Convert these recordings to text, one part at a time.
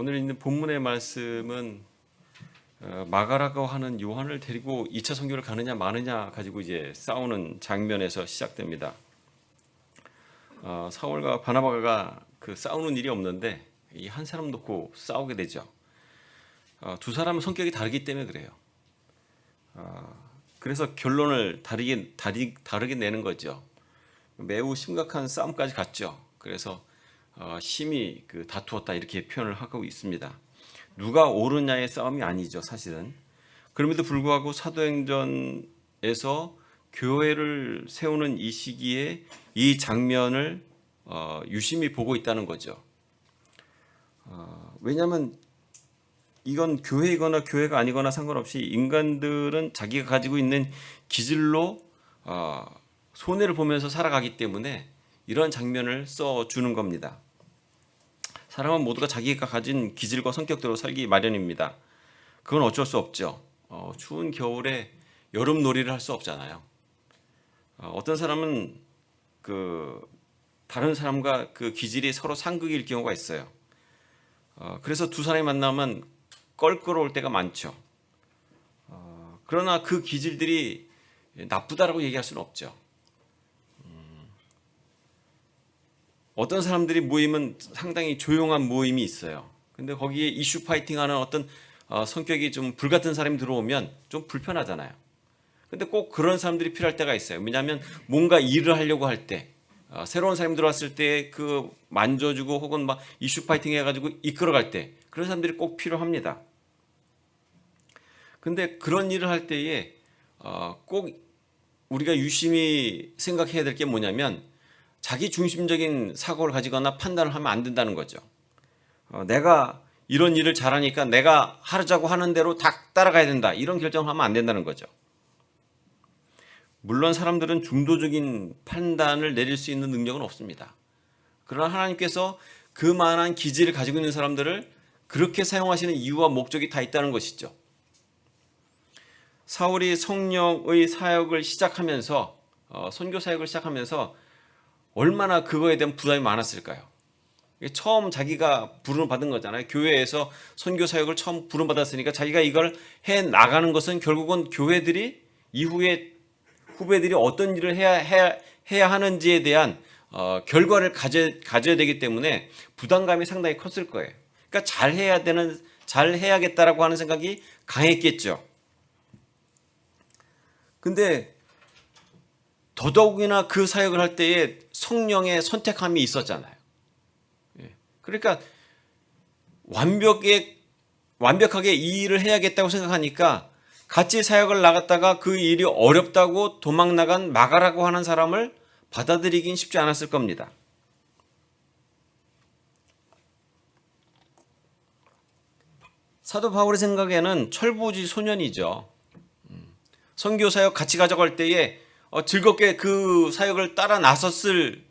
오늘 있는 본문의 말씀은 마가라고 하는 요한을 데리고 2차 선교를 가느냐 마느냐 가지고 이제 싸우는 장면에서 시작됩니다. 사울과 바나바가 그 싸우는 일이 없는데 이 한 사람 놓고 싸우게 되죠. 두 사람은 성격이 다르기 때문에 그래요. 그래서 결론을 다르게 내는 거죠. 매우 심각한 싸움까지 갔죠. 그래서 심히 다투었다 이렇게 표현을 하고 있습니다. 누가 옳으냐의 싸움이 아니죠, 사실은. 그럼에도 불구하고 사도행전에서 교회를 세우는 이 시기에 이 장면을 유심히 보고 있다는 거죠. 왜냐하면 이건 교회이거나 교회가 아니거나 상관없이 인간들은 자기가 가지고 있는 기질로 손해를 보면서 살아가기 때문에 이런 장면을 써주는 겁니다. 사람은 모두가 자기가 가진 기질과 성격대로 살기 마련입니다. 그건 어쩔 수 없죠. 추운 겨울에 여름 놀이를 할 수 없잖아요. 어떤 사람은 다른 사람과 그 기질이 서로 상극일 경우가 있어요. 그래서 두 사람이 만나면 껄끄러울 때가 많죠. 그러나 그 기질들이 나쁘다라고 얘기할 수는 없죠. 어떤 사람들이 모이면 상당히 조용한 모임이 있어요. 근데 거기에 이슈 파이팅하는 어떤 성격이 좀 불같은 사람이 들어오면 좀 불편하잖아요. 근데 꼭 그런 사람들이 필요할 때가 있어요. 왜냐하면 뭔가 일을 하려고 할 때, 새로운 사람이 들어왔을 때 그 만져주고 혹은 막 이슈 파이팅 해가지고 이끌어갈 때 그런 사람들이 꼭 필요합니다. 근데 그런 일을 할 때에 꼭 우리가 유심히 생각해야 될 게 뭐냐면 자기 중심적인 사고를 가지거나 판단을 하면 안 된다는 거죠. 내가 이런 일을 잘하니까 내가 하자고 하는 대로 다 따라가야 된다. 이런 결정을 하면 안 된다는 거죠. 물론 사람들은 중도적인 판단을 내릴 수 있는 능력은 없습니다. 그러나 하나님께서 그만한 기질을 가지고 있는 사람들을 그렇게 사용하시는 이유와 목적이 다 있다는 것이죠. 사울이 성령의 사역을 시작하면서 선교 사역을 시작하면서 얼마나 그거에 대한 부담이 많았을까요? 처음 자기가 부름을 받은 거잖아요. 교회에서 선교 사역을 처음 부름 받았으니까 자기가 이걸 해 나가는 것은 결국은 교회들이 이후에 후배들이 어떤 일을 해야 하는지에 대한 결과를 가져야 되기 때문에 부담감이 상당히 컸을 거예요. 그러니까 잘 해야겠다라고 하는 생각이 강했겠죠. 근데 더더욱이나 그 사역을 할 때에 성령의 선택함이 있었잖아요. 그러니까 완벽하게 이 일을 해야겠다고 생각하니까 같이 사역을 나갔다가 그 일이 어렵다고 도망 나간 마가라고 하는 사람을 받아들이긴 쉽지 않았을 겁니다. 사도 바울의 생각에는 철부지 소년이죠. 선교 사역 같이 가져갈 때에 즐겁게 그 사역을 따라 나섰을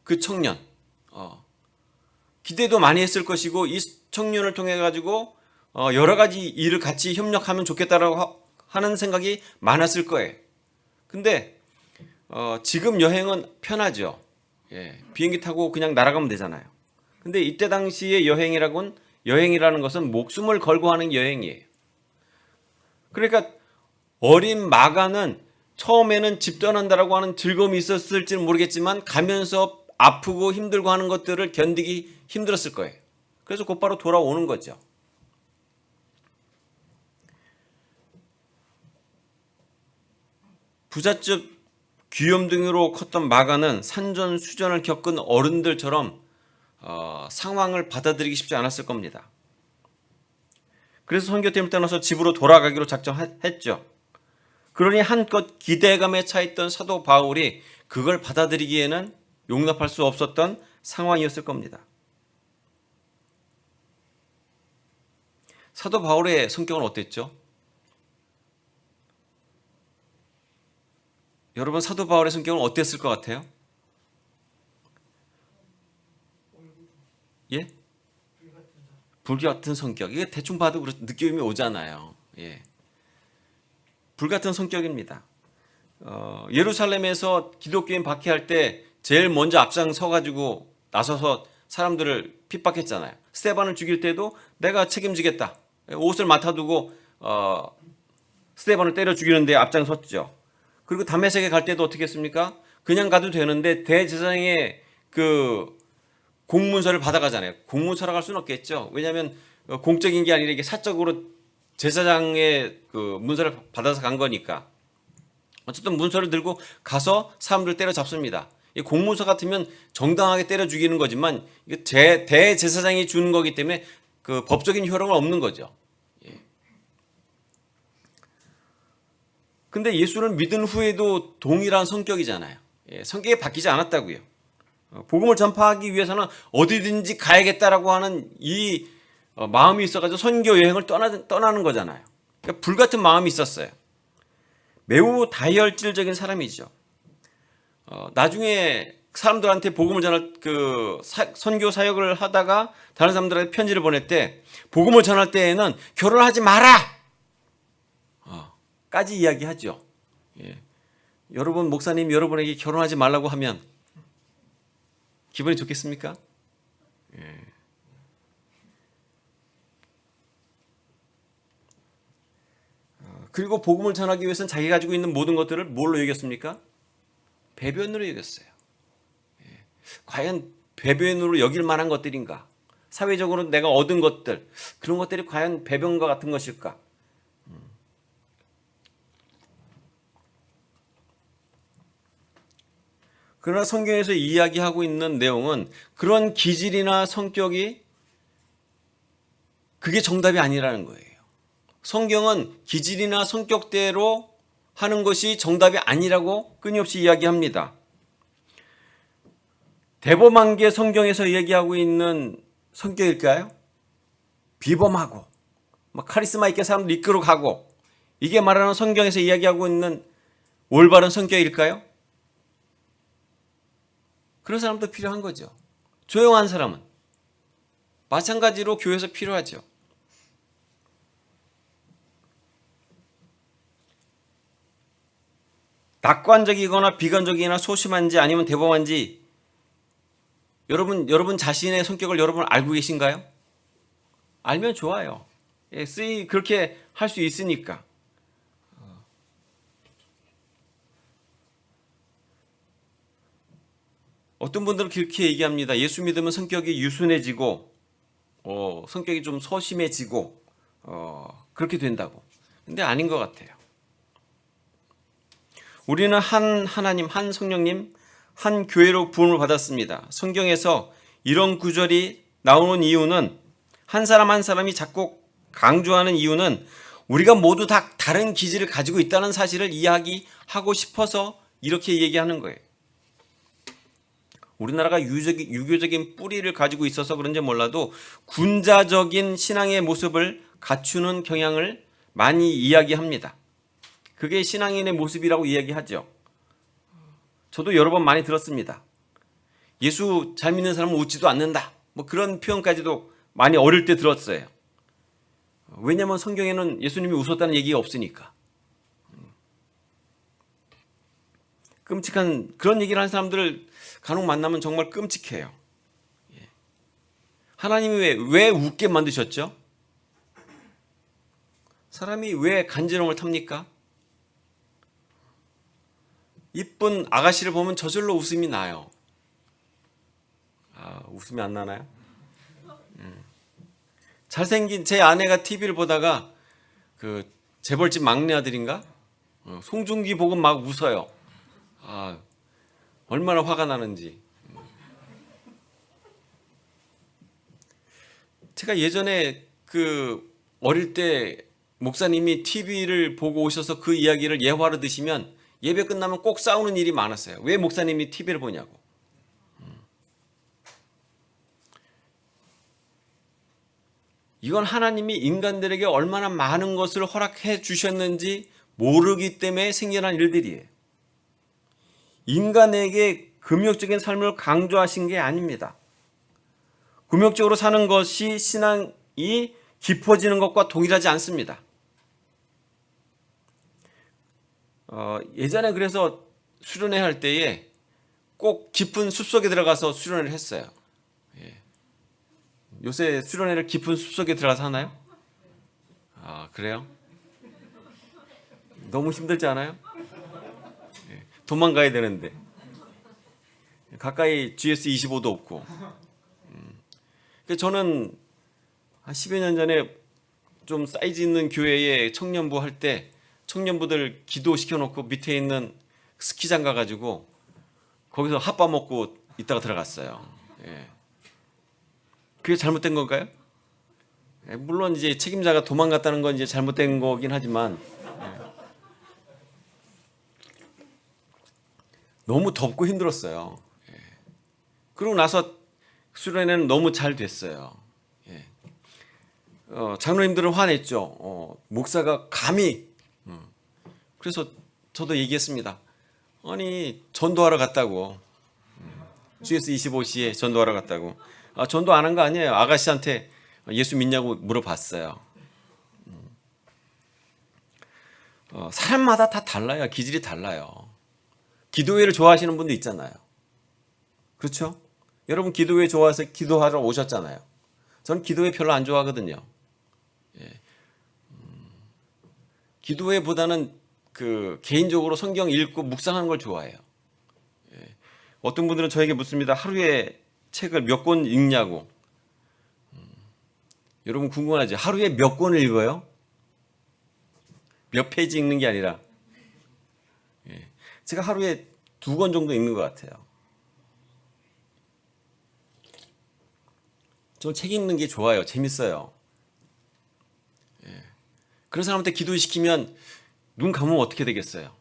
그 청년, 기대도 많이 했을 것이고 이 청년을 통해 가지고 여러 가지 일을 같이 협력하면 좋겠다라고 하는 생각이 많았을 거예요. 근데 지금 여행은 편하죠. 비행기 타고 그냥 날아가면 되잖아요. 근데 이때 당시의 여행이라는 것은 목숨을 걸고 하는 여행이에요. 그러니까 어린 마가는 처음에는 집 떠난다라고 하는 즐거움이 있었을지는 모르겠지만 가면서 아프고 힘들고 하는 것들을 견디기 힘들었을 거예요. 그래서 곧바로 돌아오는 거죠. 부잣집 귀염둥이로 컸던 마가는 산전수전을 겪은 어른들처럼 상황을 받아들이기 쉽지 않았을 겁니다. 그래서 선교팀을 떠나서 집으로 돌아가기로 작정했죠. 그러니 한껏 기대감에 차있던 사도 바울이 그걸 받아들이기에는 용납할 수 없었던 상황이었을 겁니다. 사도 바울의 성격은 어땠죠? 여러분, 사도 바울의 성격은 어땠을 것 같아요? 예? 불같은 성격. 이게 대충 봐도 느낌이 오잖아요. 불같은 성격입니다. 예루살렘에서 기독교인 박해할 때 제일 먼저 앞장서가지고 나서서 사람들을 핍박했잖아요. 스데반을 죽일 때도 내가 책임지겠다. 옷을 맡아두고 스데반을 때려 죽이는데 앞장섰죠. 그리고 다메섹에 갈 때도 어떻게 했습니까? 그냥 가도 되는데 대제사장의 그 공문서를 받아가잖아요. 공문서라고 할 수는 없겠죠. 왜냐하면 공적인 게 아니라 이게 사적으로 제사장의 그 문서를 받아서 간 거니까. 어쨌든 문서를 들고 가서 사람들 때려잡습니다. 이 공문서 같으면 정당하게 때려 죽이는 거지만 대제사장이 주는 거기 때문에 그 법적인 효력은 없는 거죠. 근데 예수를 믿은 후에도 동일한 성격이잖아요. 성격이 바뀌지 않았다고요. 복음을 전파하기 위해서는 어디든지 가야겠다라고 하는 이 마음이 있어가지고 선교 여행을 떠나는 거잖아요. 그러니까 불같은 마음이 있었어요. 매우 다혈질적인 사람이죠. 나중에 사람들한테 복음을 전할 선교 사역을 하다가 다른 사람들한테 편지를 보낼 때 복음을 전할 때에는 결혼하지 마라! 까지 이야기하죠. 여러분 목사님 여러분에게 결혼하지 말라고 하면 기분이 좋겠습니까? 그리고 복음을 전하기 위해서는 자기가 가지고 있는 모든 것들을 뭘로 여겼습니까? 배변으로 여겼어요. 과연 배변으로 여길 만한 것들인가? 사회적으로 내가 얻은 것들, 그런 것들이 과연 배변과 같은 것일까? 그러나 성경에서 이야기하고 있는 내용은 그런 기질이나 성격이 그게 정답이 아니라는 거예요. 성경은 기질이나 성격대로 하는 것이 정답이 아니라고 끊임없이 이야기합니다. 대범한 게 성경에서 이야기하고 있는 성격일까요? 비범하고 카리스마 있게 사람들 이끌어 가고 이게 말하는 성경에서 이야기하고 있는 올바른 성격일까요? 그런 사람도 필요한 거죠. 조용한 사람은 마찬가지로 교회에서 필요하죠. 낙관적이거나 비관적이거나 소심한지 아니면 대범한지 여러분 자신의 성격을 여러분 알고 계신가요? 알면 좋아요. 그렇게 할 수 있으니까. 어떤 분들은 그렇게 얘기합니다. 예수 믿으면 성격이 유순해지고 성격이 좀 소심해지고 그렇게 된다고. 근데 아닌 것 같아요. 우리는 한 하나님, 한 성령님, 한 교회로 부름을 받았습니다. 성경에서 이런 구절이 나오는 이유는 한 사람 한 사람이 자꾸 강조하는 이유는 우리가 모두 다 다른 기질을 가지고 있다는 사실을 이야기하고 싶어서 이렇게 얘기하는 거예요. 우리나라가 유교적인 뿌리를 가지고 있어서 그런지 몰라도 군자적인 신앙의 모습을 갖추는 경향을 많이 이야기합니다. 그게 신앙인의 모습이라고 이야기하죠. 저도 여러 번 많이 들었습니다. 예수 잘 믿는 사람은 웃지도 않는다. 그런 표현까지도 많이 어릴 때 들었어요. 왜냐하면 성경에는 예수님이 웃었다는 얘기가 없으니까. 끔찍한 그런 얘기를 하는 사람들을 간혹 만나면 정말 끔찍해요. 하나님이 왜 웃게 만드셨죠? 사람이 왜 간지럼을 탑니까? 이쁜 아가씨를 보면 저절로 웃음이 나요. 웃음이 안 나나요? 잘생긴 제 아내가 TV를 보다가 그 재벌집 막내 아들인가? 송중기 보고 막 웃어요. 얼마나 화가 나는지. 제가 예전에 어릴 때 목사님이 TV를 보고 오셔서 그 이야기를 예화로 드시면 예배 끝나면 꼭 싸우는 일이 많았어요. 왜 목사님이 TV를 보냐고. 이건 하나님이 인간들에게 얼마나 많은 것을 허락해 주셨는지 모르기 때문에 생겨난 일들이에요. 인간에게 금욕적인 삶을 강조하신 게 아닙니다. 금욕적으로 사는 것이 신앙이 깊어지는 것과 동일하지 않습니다. 예전에 그래서 수련회 할 때에 꼭 깊은 숲속에 들어가서 수련회를 했어요. 요새 수련회를 깊은 숲속에 들어가서 하나요? 아, 그래요? 너무 힘들지 않아요? 도망가야 되는데 가까이 GS25도 없고. 저는 한 10여 년 전에 좀 사이즈 있는 교회에 청년부 할 때 청년부들 기도시켜 놓고 밑에 있는 스키장 가가지고 거기서 핫바 먹고 있다가 들어갔어요. 그게 잘못된 건가요? 물론 이제 책임자가 도망갔다는 건 이제 잘못된 거긴 하지만 너무 덥고 힘들었어요. 그러고 나서 수련회는 너무 잘 됐어요. 장로님들은 화냈죠. 목사가 감히. 그래서 저도 얘기했습니다. 아니 전도하러 갔다고. GS25시에 전도하러 갔다고. 전도 안 한 거 아니에요. 아가씨한테 예수 믿냐고 물어봤어요. 사람마다 다 달라요. 기질이 달라요. 기도회를 좋아하시는 분도 있잖아요. 그렇죠? 여러분 기도회 좋아해서 기도하러 오셨잖아요. 저는 기도회 별로 안 좋아하거든요. 기도회보다는 개인적으로 성경 읽고 묵상하는 걸 좋아해요. 어떤 분들은 저에게 묻습니다. 하루에 책을 몇 권 읽냐고. 여러분 궁금하죠? 하루에 몇 권을 읽어요? 몇 페이지 읽는 게 아니라 제가 하루에 2권 정도 읽는 것 같아요. 저 책 읽는 게 좋아요. 재밌어요. 그런 사람한테 기도시키면 눈 감으면 어떻게 되겠어요?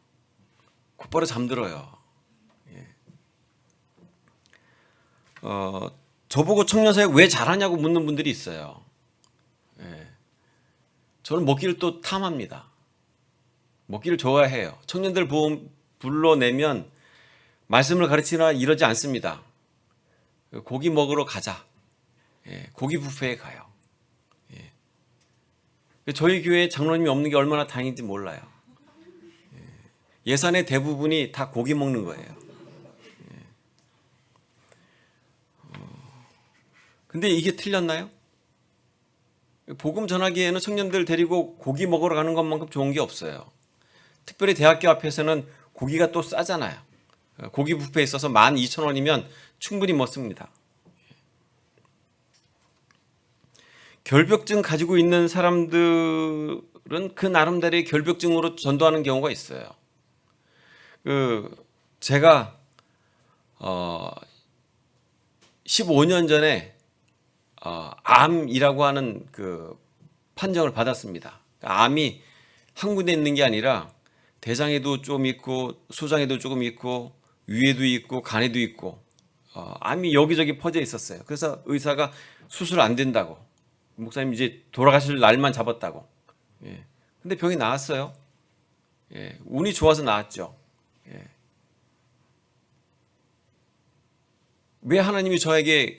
곧바로 잠들어요. 저보고 청년사역 왜 잘하냐고 묻는 분들이 있어요. 저는 먹기를 또 탐합니다. 먹기를 좋아해요. 청년들 불러내면 말씀을 가르치나 이러지 않습니다. 고기 먹으러 가자. 고기 뷔페에 가요. 저희 교회에 장로님이 없는 게 얼마나 다행인지 몰라요. 예산의 대부분이 다 고기 먹는 거예요. 근데 이게 틀렸나요? 복음 전하기에는 청년들 데리고 고기 먹으러 가는 것만큼 좋은 게 없어요. 특별히 대학교 앞에서는 고기가 또 싸잖아요. 고기 뷔페에 있어서 12,000원이면 충분히 먹습니다. 결벽증 가지고 있는 사람들은 그 나름대로의 결벽증으로 전도하는 경우가 있어요. 제가 15년 전에 암이라고 하는 판정을 받았습니다. 암이 한 군데 있는 게 아니라 대장에도 좀 있고 소장에도 조금 있고 위에도 있고 간에도 있고 암이 여기저기 퍼져 있었어요. 그래서 의사가 수술 안 된다고, 목사님 이제 돌아가실 날만 잡았다고. 근데 병이 나았어요. 운이 좋아서 나았죠. 왜 하나님이 저에게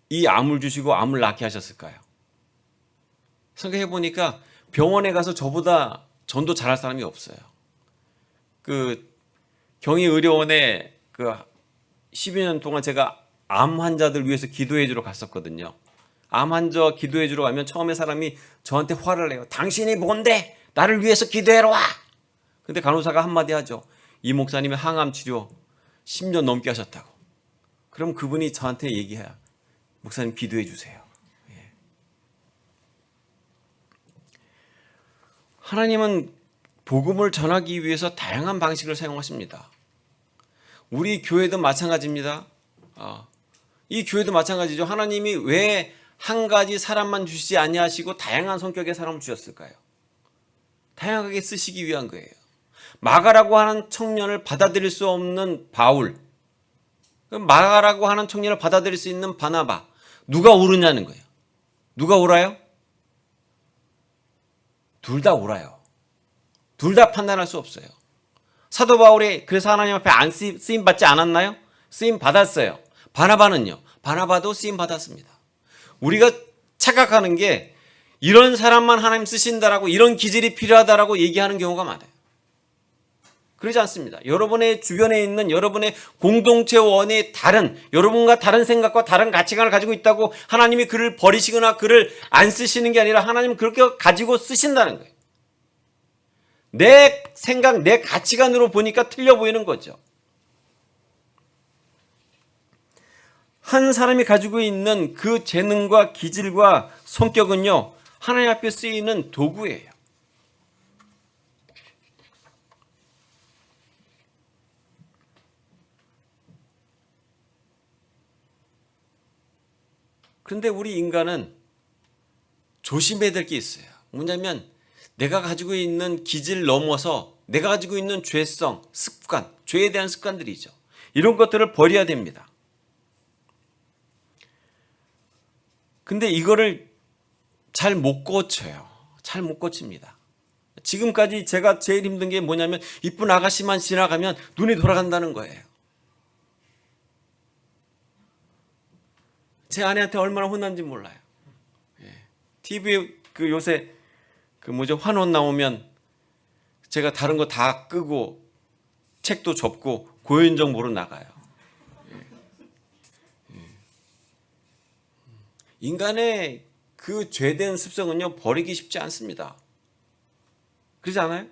이 암을 주시고 암을 낫게 하셨을까요? 생각해 보니까 병원에 가서 저보다 전도 잘할 사람이 없어요. 경희의료원에 12년 년 동안 제가 암 환자들 위해서 기도해 주러 갔었거든요. 암 환자 기도해 주러 가면 처음에 사람이 저한테 화를 내요. 당신이 뭔데 나를 위해서 기도하러 와. 근데 간호사가 한마디 하죠. 이 목사님이 항암 치료 10년 넘게 하셨다고. 그럼 그분이 저한테 얘기해요. 목사님 기도해 주세요. 하나님은 복음을 전하기 위해서 다양한 방식을 사용하십니다. 우리 교회도 마찬가지입니다. 이 교회도 마찬가지죠. 하나님이 왜 한 가지 사람만 주시지 아니하시고 다양한 성격의 사람을 주셨을까요? 다양하게 쓰시기 위한 거예요. 마가라고 하는 청년을 받아들일 수 없는 바울, 마가라고 하는 청년을 받아들일 수 있는 바나바, 누가 옳으냐는 거예요. 누가 옳아요? 둘 다 옳아요. 둘 다 판단할 수 없어요. 사도 바울이 그래서 하나님 앞에 안 쓰임 받지 않았나요? 쓰임 받았어요. 바나바는요? 바나바도 쓰임 받았습니다. 우리가 착각하는 게 이런 사람만 하나님 쓰신다라고, 이런 기질이 필요하다라고 얘기하는 경우가 많아요. 그러지 않습니다. 여러분의 주변에 있는 여러분의 공동체원이 여러분과 다른 생각과 다른 가치관을 가지고 있다고 하나님이 그를 버리시거나 그를 안 쓰시는 게 아니라 하나님은 그렇게 가지고 쓰신다는 거예요. 내 생각, 내 가치관으로 보니까 틀려 보이는 거죠. 한 사람이 가지고 있는 그 재능과 기질과 성격은요, 하나님 앞에 쓰이는 도구예요. 그런데 우리 인간은 조심해야 될 게 있어요. 뭐냐면 내가 가지고 있는 기질 넘어서 내가 가지고 있는 죄성, 습관, 죄에 대한 습관들이죠. 이런 것들을 버려야 됩니다. 근데 이거를 잘 못 고쳐요. 잘 못 고칩니다. 지금까지 제가 제일 힘든 게 뭐냐면 이쁜 아가씨만 지나가면 눈이 돌아간다는 거예요. 제 아내한테 얼마나 혼난지 몰라요. TV에 요새 환원 나오면 제가 다른 거 다 끄고 책도 접고 고현정 보러 나가요. 인간의 그 죄된 습성은요, 버리기 쉽지 않습니다. 그렇지 않아요?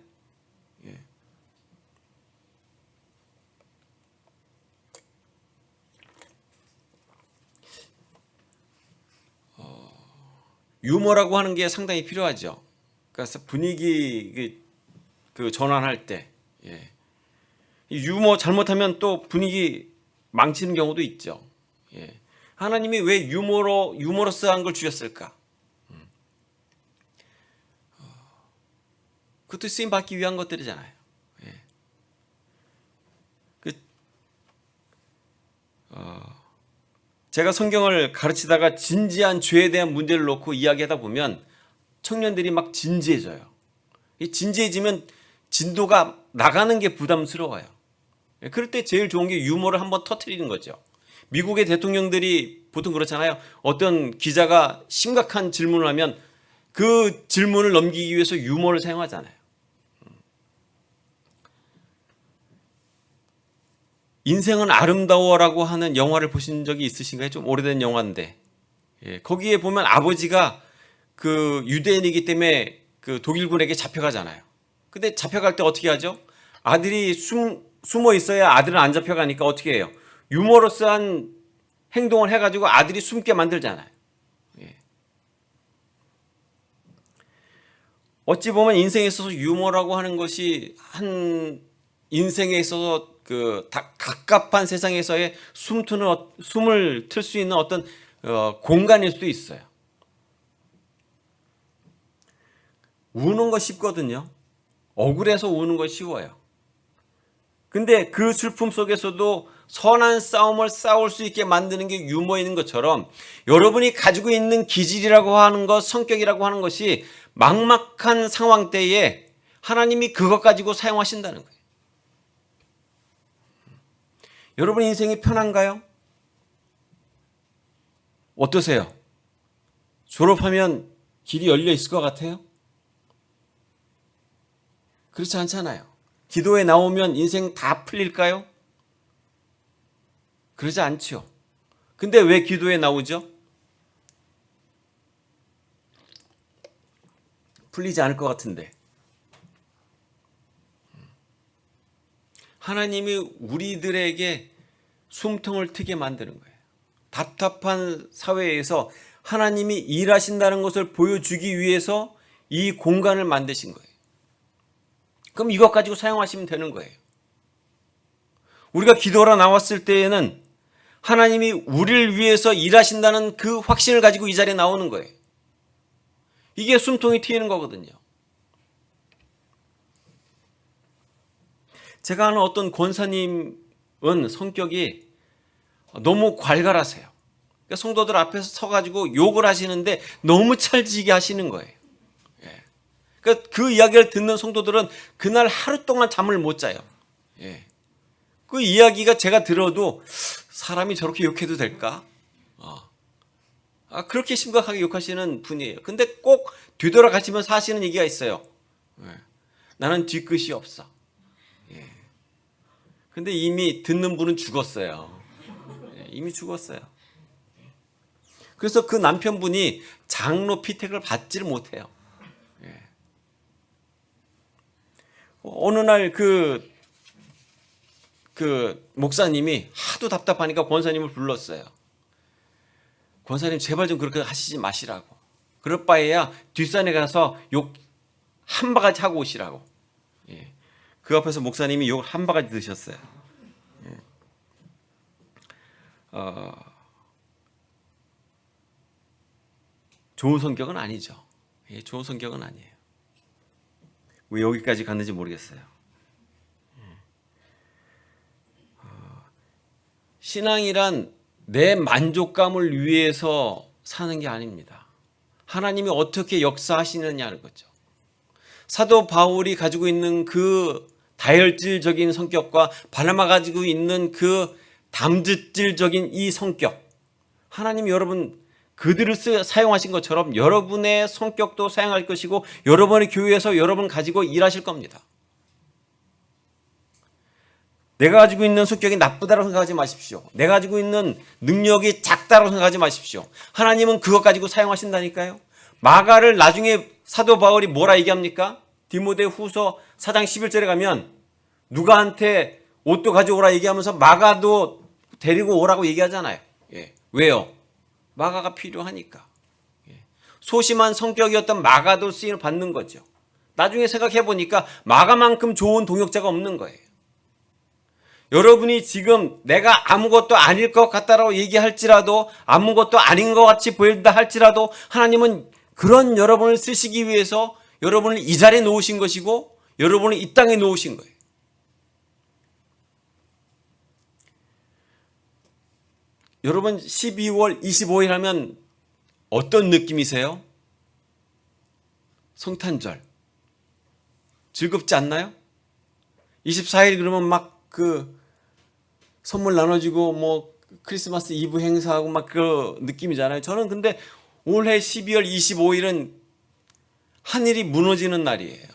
유머라고 하는 게 상당히 필요하죠. 그래서 분위기 전환할 때, 유머 잘못하면 또 분위기 망치는 경우도 있죠. 하나님이 왜 유머러스한 걸 주셨을까? 그것도 쓰임 받기 위한 것들이잖아요. 제가 성경을 가르치다가 진지한 죄에 대한 문제를 놓고 이야기하다 보면 청년들이 막 진지해져요. 진지해지면 진도가 나가는 게 부담스러워요. 그럴 때 제일 좋은 게 유머를 한번 터뜨리는 거죠. 미국의 대통령들이 보통 그렇잖아요. 어떤 기자가 심각한 질문을 하면 그 질문을 넘기기 위해서 유머를 사용하잖아요. 인생은 아름다워라고 하는 영화를 보신 적이 있으신가요? 좀 오래된 영화인데, 거기에 보면 아버지가 그 유대인이기 때문에 그 독일군에게 잡혀가잖아요. 근데 잡혀갈 때 어떻게 하죠? 아들이 숨어 있어야 아들은 안 잡혀가니까 어떻게 해요? 유머러스한 행동을 해가지고 아들이 숨게 만들잖아요. 어찌 보면 인생에 있어서 유머라고 하는 것이 한 인생에 있어서 갑갑한 세상에서의 숨을 틀 수 있는 어떤 공간일 수도 있어요. 우는 거 쉽거든요. 억울해서 우는 거 쉬워요. 근데 그 슬픔 속에서도 선한 싸움을 싸울 수 있게 만드는 게 유머인 것처럼 여러분이 가지고 있는 기질이라고 하는 것, 성격이라고 하는 것이 막막한 상황 때에 하나님이 그것 가지고 사용하신다는 거예요. 여러분 인생이 편한가요? 어떠세요? 졸업하면 길이 열려 있을 것 같아요? 그렇지 않잖아요. 기도에 나오면 인생 다 풀릴까요? 그러지 않죠. 근데 왜 기도에 나오죠? 풀리지 않을 것 같은데. 하나님이 우리들에게 숨통을 트게 만드는 거예요. 답답한 사회에서 하나님이 일하신다는 것을 보여주기 위해서 이 공간을 만드신 거예요. 그럼 이것 가지고 사용하시면 되는 거예요. 우리가 기도하러 나왔을 때에는 하나님이 우리를 위해서 일하신다는 그 확신을 가지고 이 자리에 나오는 거예요. 이게 숨통이 트이는 거거든요. 제가 아는 어떤 권사님은 성격이 너무 괄괄하세요. 그러니까 성도들 앞에서 서가지고 욕을 하시는데 너무 찰지게 하시는 거예요. 그러니까 그 이야기를 듣는 성도들은 그날 하루 동안 잠을 못 자요. 그 이야기가 제가 들어도 사람이 저렇게 욕해도 될까? 그렇게 심각하게 욕하시는 분이에요. 근데 꼭 뒤돌아가시면서 하시는 얘기가 있어요. 나는 뒤끝이 없어. 근데 이미 듣는 분은 죽었어요. 이미 죽었어요. 그래서 그 남편분이 장로 피택을 받지를 못해요. 어느 날 그 목사님이 하도 답답하니까 권사님을 불렀어요. 권사님 제발 좀 그렇게 하시지 마시라고. 그럴 바에야 뒷산에 가서 욕 한 바가지 하고 오시라고. 그 앞에서 목사님이 욕 한 바가지 드셨어요. 좋은 성격은 아니죠. 좋은 성격은 아니에요. 왜 여기까지 갔는지 모르겠어요. 신앙이란 내 만족감을 위해서 사는 게 아닙니다. 하나님이 어떻게 역사하시느냐는 거죠. 사도 바울이 가지고 있는 그 다혈질적인 성격과 바나바가 가지고 있는 그 담즙질적인 이 성격, 하나님이 여러분 그들을 사용하신 것처럼 여러분의 성격도 사용할 것이고 여러분의 교회에서 여러분 가지고 일하실 겁니다. 내가 가지고 있는 성격이 나쁘다고 생각하지 마십시오. 내가 가지고 있는 능력이 작다고 생각하지 마십시오. 하나님은 그것 가지고 사용하신다니까요. 마가를 나중에 사도 바울이 뭐라 얘기합니까? 디모데 후서 4장 11절에 가면 누가한테 옷도 가져오라 얘기하면서 마가도 데리고 오라고 얘기하잖아요. 왜요? 마가가 필요하니까. 소심한 성격이었던 마가도 쓰임을 받는 거죠. 나중에 생각해 보니까 마가만큼 좋은 동역자가 없는 거예요. 여러분이 지금 내가 아무것도 아닐 것 같다라고 얘기할지라도 아무것도 아닌 것 같이 보인다 할지라도 하나님은 그런 여러분을 쓰시기 위해서 여러분을 이 자리에 놓으신 것이고 여러분을 이 땅에 놓으신 거예요. 여러분 12월 25일 하면 어떤 느낌이세요? 성탄절. 즐겁지 않나요? 24일 그러면 막 선물 나눠주고 뭐 크리스마스 이브 행사하고 막 그 느낌이잖아요. 저는 근데 올해 12월 25일은 하늘이 무너지는 날이에요.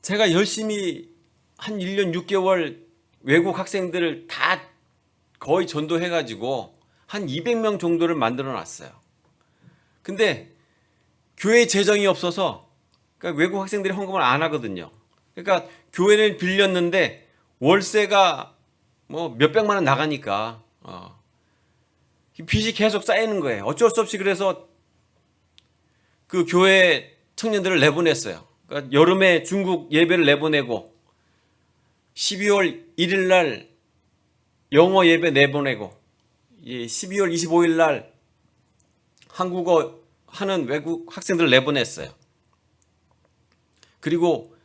제가 열심히 한 1년 6개월 외국 학생들을 다 거의 전도해가지고 한 200명 정도를 만들어 놨어요. 근데 교회 재정이 없어서 그러니까 외국 학생들이 헌금을 안 하거든요. 그러니까 교회를 빌렸는데 월세가 뭐 몇백만 원 나가니까 빚이 계속 쌓이는 거예요. 어쩔 수 없이 그래서 그 교회 청년들을 내보냈어요. 그러니까 여름에 중국 예배를 내보내고 12월 1일 날 영어 예배 내보내고 12월 25일 날 한국어 하는 외국 학생들을 내보냈어요. 그리고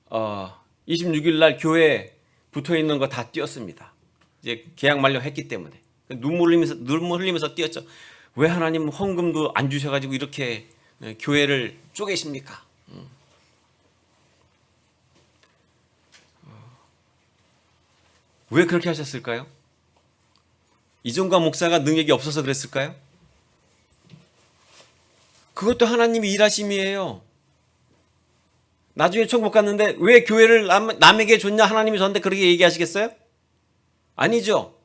26일 날 교회에 붙어 있는 거 다 띄었습니다. 이제 계약 만료했기 때문에 눈물 흘리면서 띄었죠. 왜 하나님 헌금도 안 주셔가지고 이렇게 교회를 쪼개십니까? 왜 그렇게 하셨을까요? 이종과 목사가 능력이 없어서 그랬을까요? 그것도 하나님이 일하심이에요. 나중에 천국 갔는데 왜 교회를 남에게 줬냐 하나님이 저한테 그렇게 얘기하시겠어요? 아니죠.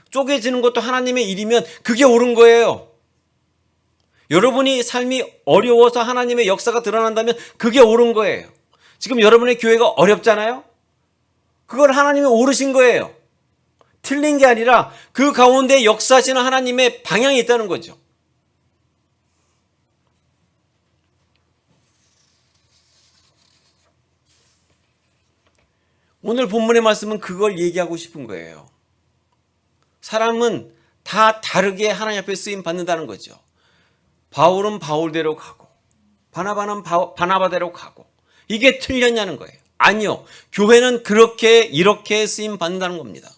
쪼개지는 것도 하나님의 일이면 그게 옳은 거예요. 여러분이 삶이 어려워서 하나님의 역사가 드러난다면 그게 옳은 거예요. 지금 여러분의 교회가 어렵잖아요. 그걸 하나님이 오르신 거예요. 틀린 게 아니라 그 가운데 역사하시는 하나님의 방향이 있다는 거죠. 오늘 본문의 말씀은 그걸 얘기하고 싶은 거예요. 사람은 다 다르게 하나님 앞에 쓰임 받는다는 거죠. 바울은 바울대로 가고 바나바는 바나바대로 가고 이게 틀렸냐는 거예요. 아니요. 교회는 그렇게 이렇게 쓰임 받는다는 겁니다.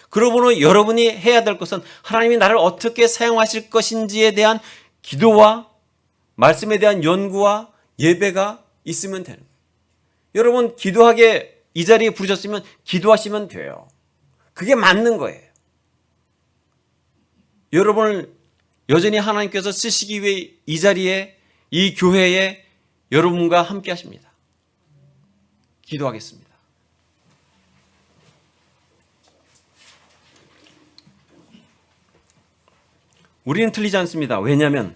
그러므로 여러분이 해야 될 것은 하나님이 나를 어떻게 사용하실 것인지에 대한 기도와 말씀에 대한 연구와 예배가 있으면 되는 거예요. 여러분 기도하게 이 자리에 부르셨으면 기도하시면 돼요. 그게 맞는 거예요. 여러분을 여전히 하나님께서 쓰시기 위해 이 자리에 이 교회에 여러분과 함께 하십니다. 기도하겠습니다. 우리는 틀리지 않습니다. 왜냐하면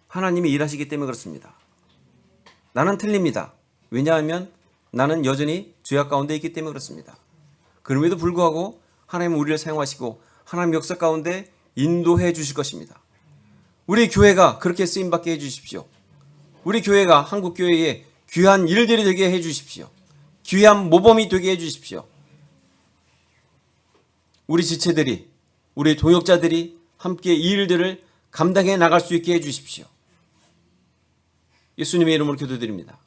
하나님이 일하시기 때문에 그렇습니다. 나는 틀립니다. 왜냐하면 나는 여전히 죄악 가운데 있기 때문에 그렇습니다. 그럼에도 불구하고 하나님은 우리를 사용하시고 하나님 역사 가운데 인도해 주실 것입니다. 우리 교회가 그렇게 쓰임받게 해 주십시오. 우리 교회가 한국 교회에 귀한 일들이 되게 해 주십시오. 귀한 모범이 되게 해 주십시오. 우리 지체들이, 우리 동역자들이 함께 이 일들을 감당해 나갈 수 있게 해 주십시오. 예수님의 이름으로 기도드립니다.